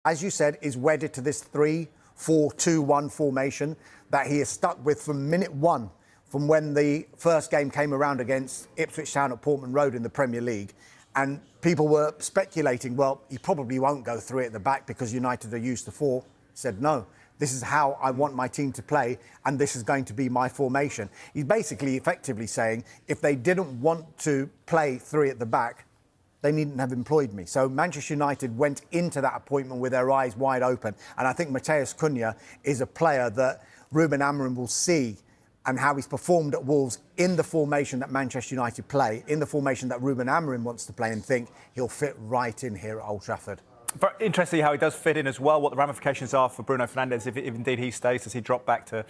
as you said, is wedded to this 3-4-2-1 formation that he is stuck with from minute one, from when the first game came around against Ipswich Town at Portman Road in the Premier League. And people were speculating, well, he probably won't go 3 at the back because United are used to 4. He said, no, this is how I want my team to play, and this is going to be my formation. He's basically effectively saying, if they didn't want to play 3 at the back, they needn't have employed me. So Manchester United went into that appointment with their eyes wide open. And I think Matheus Cunha is a player that Ruben Amorim will see, and how he's performed at Wolves in the formation that Manchester United play, in the formation that Ruben Amorim wants to play, and think he'll fit right in here at Old Trafford. Very interesting how he does fit in as well, what the ramifications are for Bruno Fernandes if indeed he stays. Does he drop back to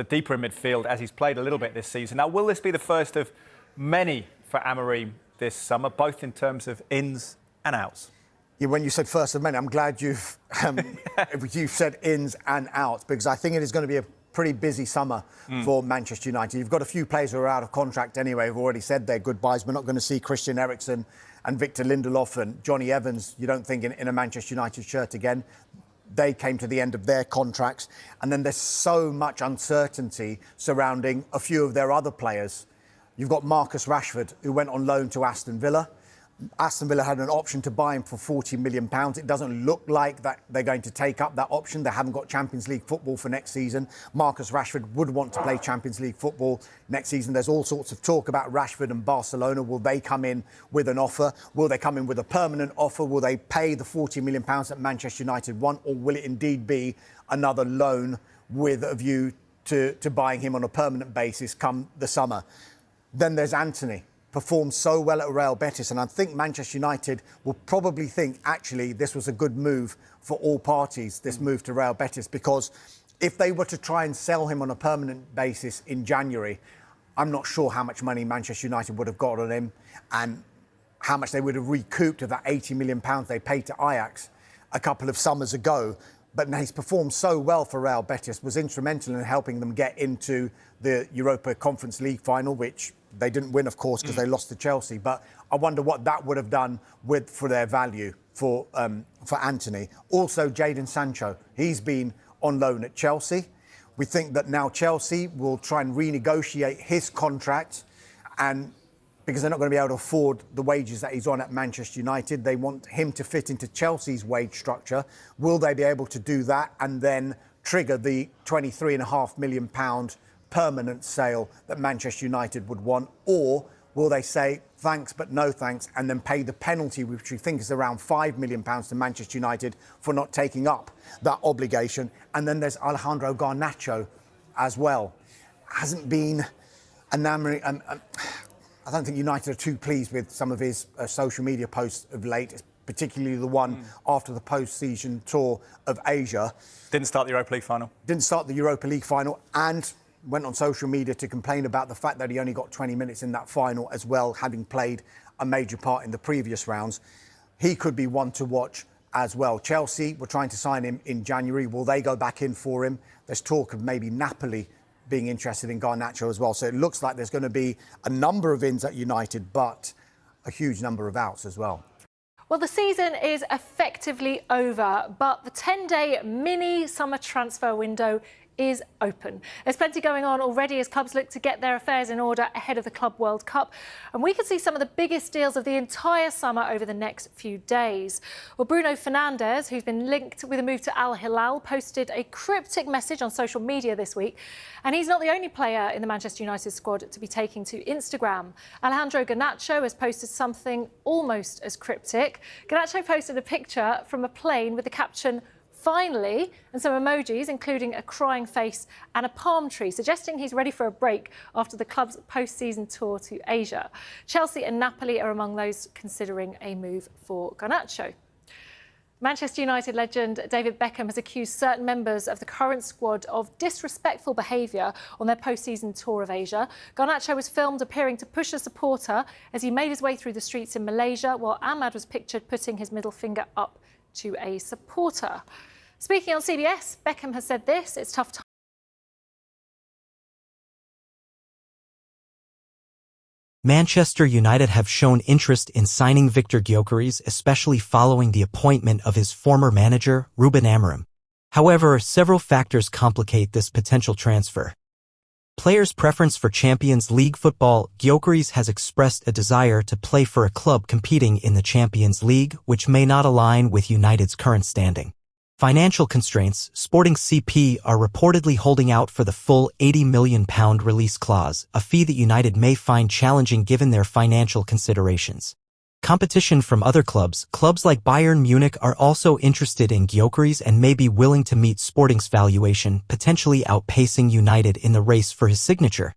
deeper in midfield, as he's played a little bit this season? Now, will this be the first of many for Amorim this summer, both in terms of ins and outs? Yeah, when you said first of many, I'm glad you've said ins and outs, because I think it is going to be a pretty busy summer for Manchester United. You've got a few players who are out of contract anyway, who've already said their goodbyes. We're not going to see Christian Eriksen and Victor Lindelof and Johnny Evans, you don't think, in a Manchester United shirt again. They came to the end of their contracts. And then there's so much uncertainty surrounding a few of their other players. You've got Marcus Rashford, who went on loan to Aston Villa. Aston Villa had an option to buy him for £40 million. It doesn't look like that they're going to take up that option. They haven't got Champions League football for next season. Marcus Rashford would want to play Champions League football next season. There's all sorts of talk about Rashford and Barcelona. Will they come in with an offer? Will they come in with a permanent offer? Will they pay the £40 million that Manchester United want? Or will it indeed be another loan with a view to buying him on a permanent basis come the summer? Then there's Anthony. Performed so well at Real Betis, and I think Manchester United will probably think, actually, this was a good move for all parties, this move to Real Betis, because if they were to try and sell him on a permanent basis in January, I'm not sure how much money Manchester United would have got on him and how much they would have recouped of that £80 million they paid to Ajax a couple of summers ago. But he's performed so well for Real Betis, was instrumental in helping them get into the Europa Conference League final, which they didn't win, of course, because they lost to Chelsea. But I wonder what that would have done for their value for Anthony. Also, Jadon Sancho. He's been on loan at Chelsea. We think that now Chelsea will try and renegotiate his contract, and because they're not going to be able to afford the wages that he's on at Manchester United, they want him to fit into Chelsea's wage structure. Will they be able to do that and then trigger the £23.5 million permanent sale that Manchester United would want? Or will they say thanks but no thanks and then pay the penalty, which we think is around £5 million to Manchester United for not taking up that obligation? And then there's Alejandro Garnacho as well. Hasn't been enamoring. I don't think United are too pleased with some of his social media posts of late, particularly the one after the post-season tour of Asia. Didn't start the Europa League final. Didn't start the Europa League final, and went on social media to complain about the fact that he only got 20 minutes in that final as well, having played a major part in the previous rounds. He could be one to watch as well. Chelsea were trying to sign him in January. Will they go back in for him? There's talk of maybe Napoli being interested in Garnacho as well. So it looks like there's going to be a number of ins at United, but a huge number of outs as well. Well, the season is effectively over, but the 10-day mini summer transfer window is open. There's plenty going on already as clubs look to get their affairs in order ahead of the Club World Cup. And we could see some of the biggest deals of the entire summer over the next few days. Well, Bruno Fernandes, who's been linked with a move to Al Hilal, posted a cryptic message on social media this week. And he's not the only player in the Manchester United squad to be taking to Instagram. Alejandro Garnacho has posted something almost as cryptic. Garnacho posted a picture from a plane with the caption, "Finally," and some emojis, including a crying face and a palm tree, suggesting he's ready for a break after the club's post-season tour to Asia. Chelsea and Napoli are among those considering a move for Garnacho. Manchester United legend David Beckham has accused certain members of the current squad of disrespectful behaviour on their post-season tour of Asia. Garnacho was filmed appearing to push a supporter as he made his way through the streets in Malaysia, while Ahmad was pictured putting his middle finger up to a supporter. Speaking on CBS, Beckham has said this: "It's tough Manchester United have shown interest in signing Viktor Gyökeres, especially following the appointment of his former manager, Ruben Amorim. However, several factors complicate this potential transfer. Players' preference for Champions League football. Gyökeres has expressed a desire to play for a club competing in the Champions League, which may not align with United's current standing. Financial constraints. Sporting CP are reportedly holding out for the full £80 million release clause, a fee that United may find challenging given their financial considerations. Competition from other clubs. Clubs like Bayern Munich are also interested in Gyökeres and may be willing to meet Sporting's valuation, potentially outpacing United in the race for his signature.